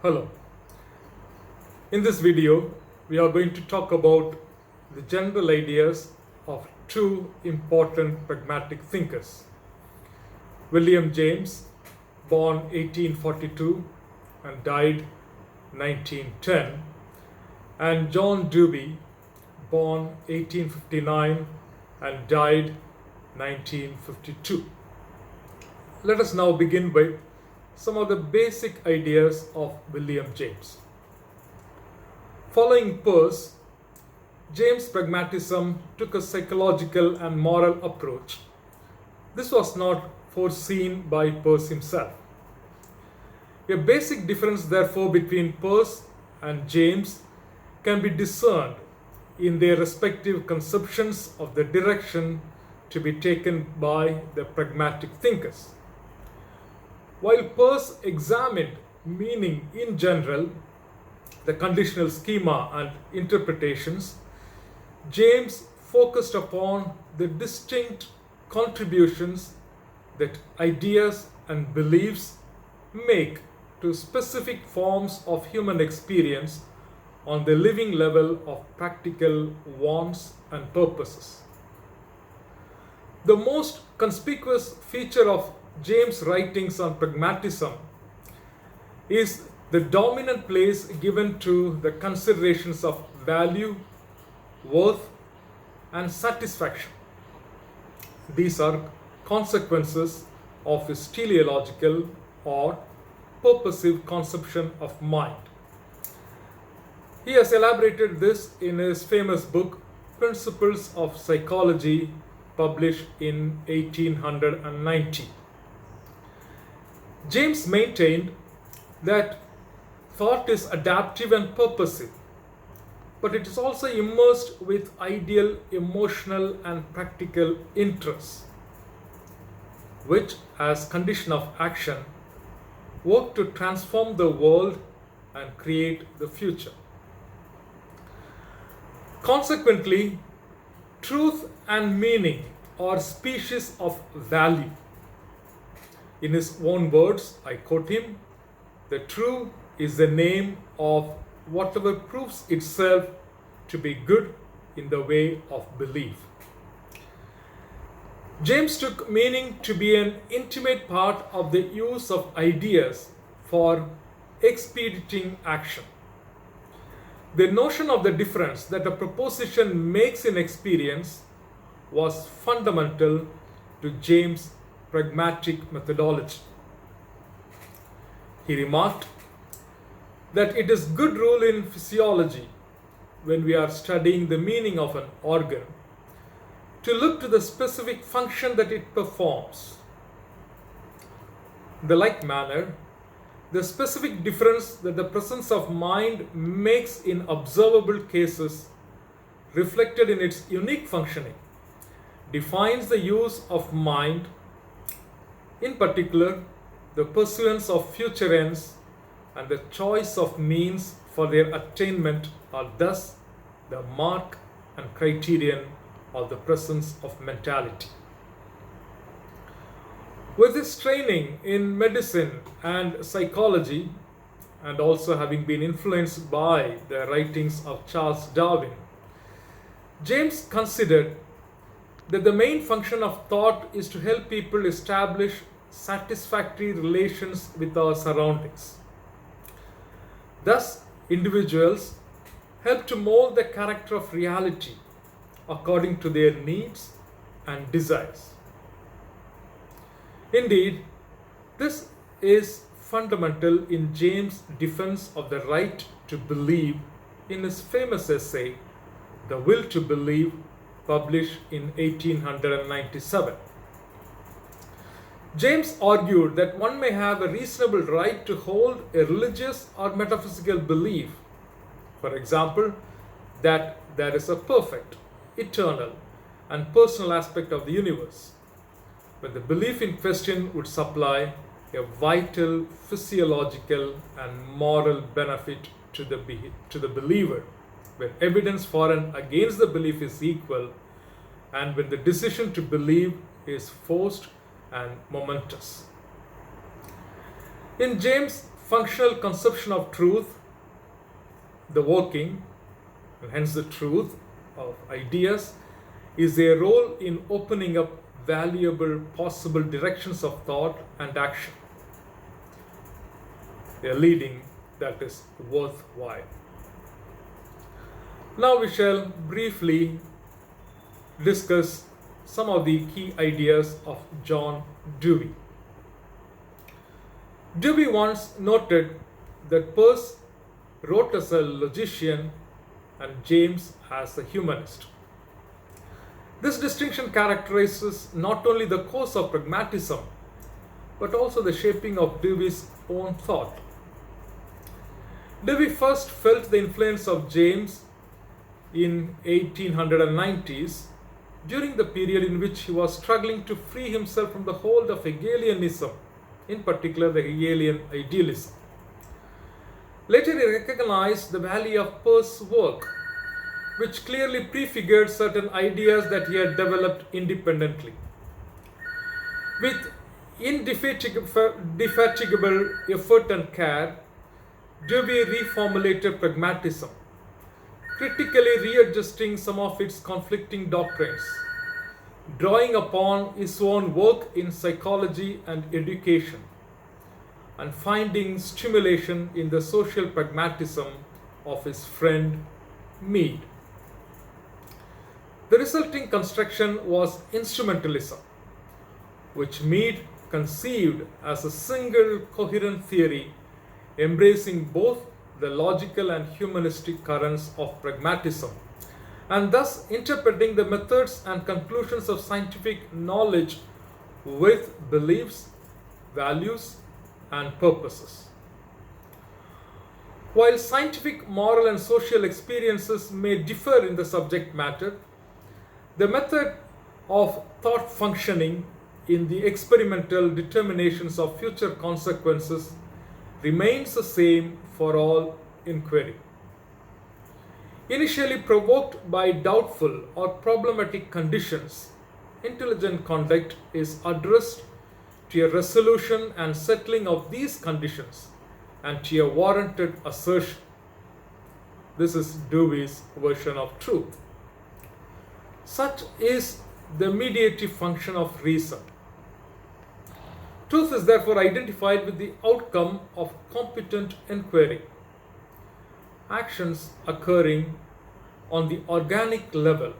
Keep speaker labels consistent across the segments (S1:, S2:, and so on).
S1: Hello. In this video, we are going to talk about the general ideas of two important pragmatic thinkers. William James, born 1842 and died 1910, and John Dewey, born 1859 and died 1952. Let us now begin with some of the basic ideas of William James. Following Peirce, James' pragmatism took a psychological and moral approach. This was not foreseen by Peirce himself. A basic difference, therefore, between Peirce and James can be discerned in their respective conceptions of the direction to be taken by the pragmatic thinkers. While Peirce examined meaning in general, the conditional schema and interpretations, James focused upon the distinct contributions that ideas and beliefs make to specific forms of human experience on the living level of practical wants and purposes. The most conspicuous feature of James' writings on pragmatism is the dominant place given to the considerations of value, worth, and satisfaction. These are consequences of his teleological or purposive conception of mind. He has elaborated this in his famous book, Principles of Psychology, published in 1890. James maintained that thought is adaptive and purposive, but it is also immersed with ideal, emotional, and practical interests, which, as condition of action, work to transform the world and create the future. Consequently, truth and meaning are species of value. In his own words, I quote him, "The true is the name of whatever proves itself to be good in the way of belief." James took meaning to be an intimate part of the use of ideas for expediting action. The notion of the difference that a proposition makes in experience was fundamental to James' pragmatic methodology. He remarked that it is good rule in physiology, when we are studying the meaning of an organ, to look to the specific function that it performs. In the like manner, the specific difference that the presence of mind makes in observable cases, reflected in its unique functioning, defines the use of mind. In particular, the pursuance of future ends and the choice of means for their attainment are thus the mark and criterion of the presence of mentality. With his training in medicine and psychology, and also having been influenced by the writings of Charles Darwin, James considered that the main function of thought is to help people establish satisfactory relations with our surroundings. Thus, individuals help to mold the character of reality according to their needs and desires. Indeed, this is fundamental in James' defense of the right to believe in his famous essay, The Will to Believe, published in 1897. James argued that one may have a reasonable right to hold a religious or metaphysical belief, for example, that there is a perfect, eternal, and personal aspect of the universe, but the belief in question would supply a vital physiological and moral benefit to the believer, when evidence for and against the belief is equal, and when the decision to believe is forced and momentous. In James' functional conception of truth, the working, and hence the truth of ideas, is their role in opening up valuable possible directions of thought and action. A leading that is worthwhile. Now we shall briefly discuss some of the key ideas of John Dewey. Dewey once noted that Peirce wrote as a logician and James as a humanist. This distinction characterizes not only the course of pragmatism, but also the shaping of Dewey's own thought. Dewey first felt the influence of James in 1890s, during the period in which he was struggling to free himself from the hold of Hegelianism, in particular the Hegelian idealism. Later he recognized the value of Peirce's work, which clearly prefigured certain ideas that he had developed independently. With indefatigable effort and care, Dewey reformulated pragmatism, critically readjusting some of its conflicting doctrines, drawing upon his own work in psychology and education, and finding stimulation in the social pragmatism of his friend Mead. The resulting construction was instrumentalism, which Mead conceived as a single coherent theory embracing both the logical and humanistic currents of pragmatism, and thus interpreting the methods and conclusions of scientific knowledge with beliefs, values, and purposes. While scientific, moral, and social experiences may differ in the subject matter, the method of thought functioning in the experimental determinations of future consequences remains the same for all inquiry. Initially provoked by doubtful or problematic conditions, intelligent conduct is addressed to a resolution and settling of these conditions and to a warranted assertion. This is Dewey's version of truth. Such is the mediative function of reason. Truth is therefore identified with the outcome of competent inquiry. Actions occurring on the organic level,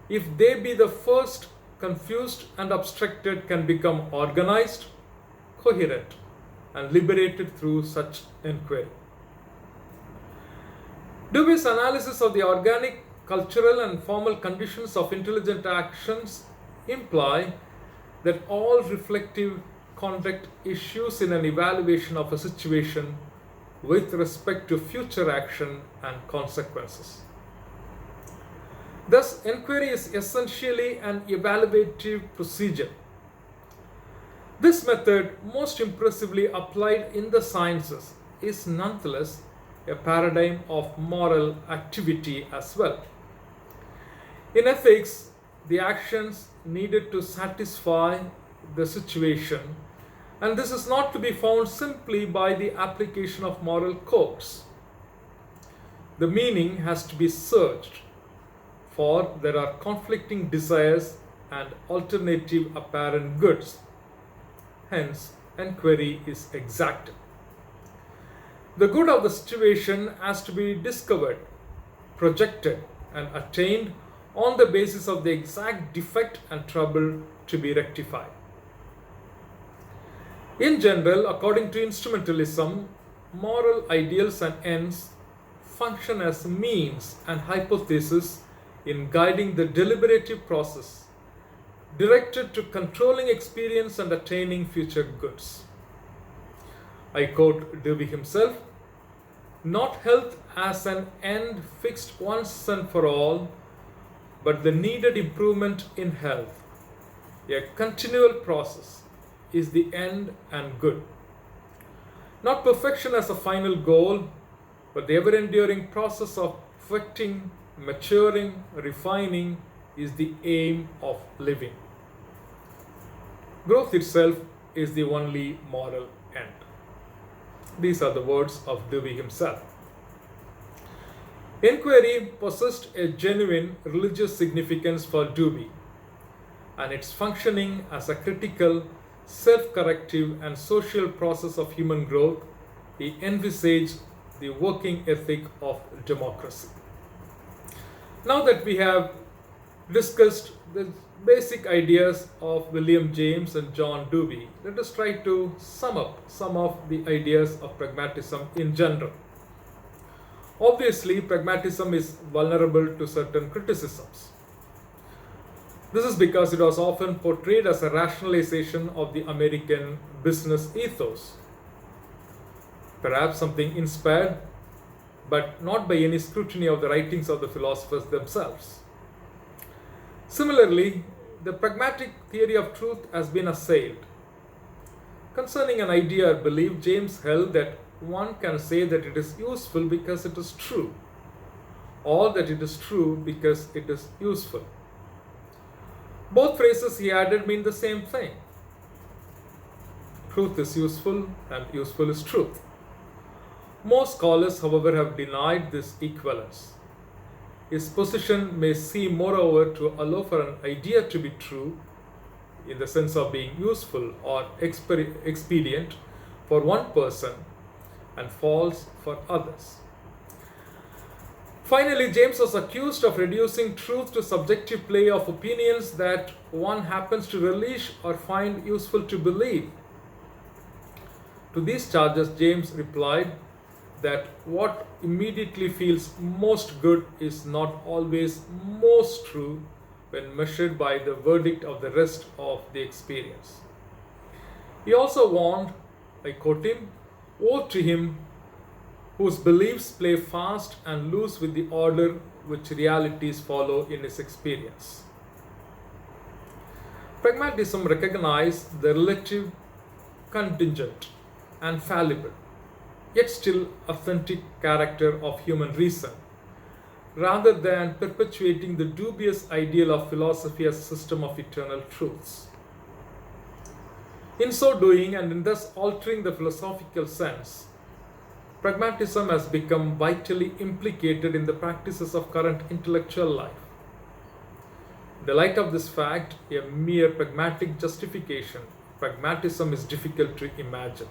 S1: if they be the first confused and abstracted, can become organized, coherent, and liberated through such inquiry. Dewey's analysis of the organic, cultural, and formal conditions of intelligent actions imply that all reflective conduct issues in an evaluation of a situation with respect to future action and consequences. Thus, inquiry is essentially an evaluative procedure. This method, most impressively applied in the sciences, is nonetheless a paradigm of moral activity as well. In ethics, the actions needed to satisfy the situation, and this is not to be found simply by the application of moral codes. The meaning has to be searched, for there are conflicting desires and alternative apparent goods. Hence, inquiry is exacted. The good of the situation has to be discovered, projected, and attained on the basis of the exact defect and trouble to be rectified. In general, according to instrumentalism, moral ideals and ends function as means and hypotheses in guiding the deliberative process directed to controlling experience and attaining future goods. I quote Dewey himself, "Not health as an end fixed once and for all, but the needed improvement in health, a continual process, is the end and good. Not perfection as a final goal, but the ever-enduring process of perfecting, maturing, refining is the aim of living. Growth itself is the only moral end." These are the words of Dewey himself. Inquiry possessed a genuine religious significance for Dewey, and its functioning as a critical, self-corrective and social process of human growth, he envisaged the working ethic of democracy. Now that we have discussed the basic ideas of William James and John Dewey, let us try to sum up some of the ideas of pragmatism in general. Obviously, pragmatism is vulnerable to certain criticisms. This is because it was often portrayed as a rationalization of the American business ethos. Perhaps something inspired, but not by any scrutiny of the writings of the philosophers themselves. Similarly, the pragmatic theory of truth has been assailed. Concerning an idea or belief, James held that one can say that it is useful because it is true, or that it is true because it is useful. Both phrases, he added, mean the same thing. Truth is useful and useful is truth. Most scholars, however, have denied this equivalence. His position may seem, moreover, to allow for an idea to be true in the sense of being useful or expedient for one person and false for others. Finally, James was accused of reducing truth to subjective play of opinions that one happens to relish or find useful to believe. To these charges, James replied that what immediately feels most good is not always most true when measured by the verdict of the rest of the experience. He also warned, I quote him, "Woe to him whose beliefs play fast and loose with the order which realities follow in his experience." Pragmatism recognized the relative, contingent, and fallible, yet still authentic character of human reason, rather than perpetuating the dubious ideal of philosophy as a system of eternal truths. In so doing, and in thus altering the philosophical sense, pragmatism has become vitally implicated in the practices of current intellectual life. In the light of this fact, a mere pragmatic justification of pragmatism is difficult to imagine.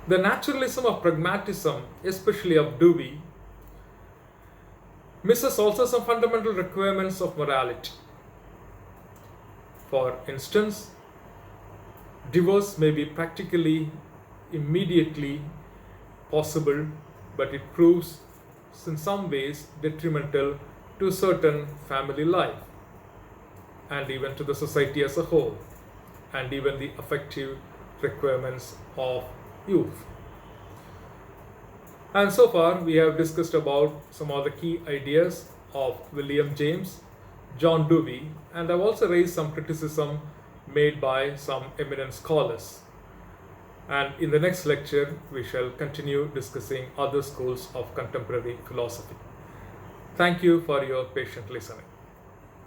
S1: The naturalism of pragmatism, especially of Dewey, misses also some fundamental requirements of morality. For instance, divorce may be practically, immediately possible, but it proves in some ways detrimental to certain family life and even to the society as a whole, and even the affective requirements of youth. And so far we have discussed about some of the key ideas of William James, John Dewey, and I've also raised some criticism made by some eminent scholars. And in the next lecture, we shall continue discussing other schools of contemporary philosophy. Thank you for your patient listening.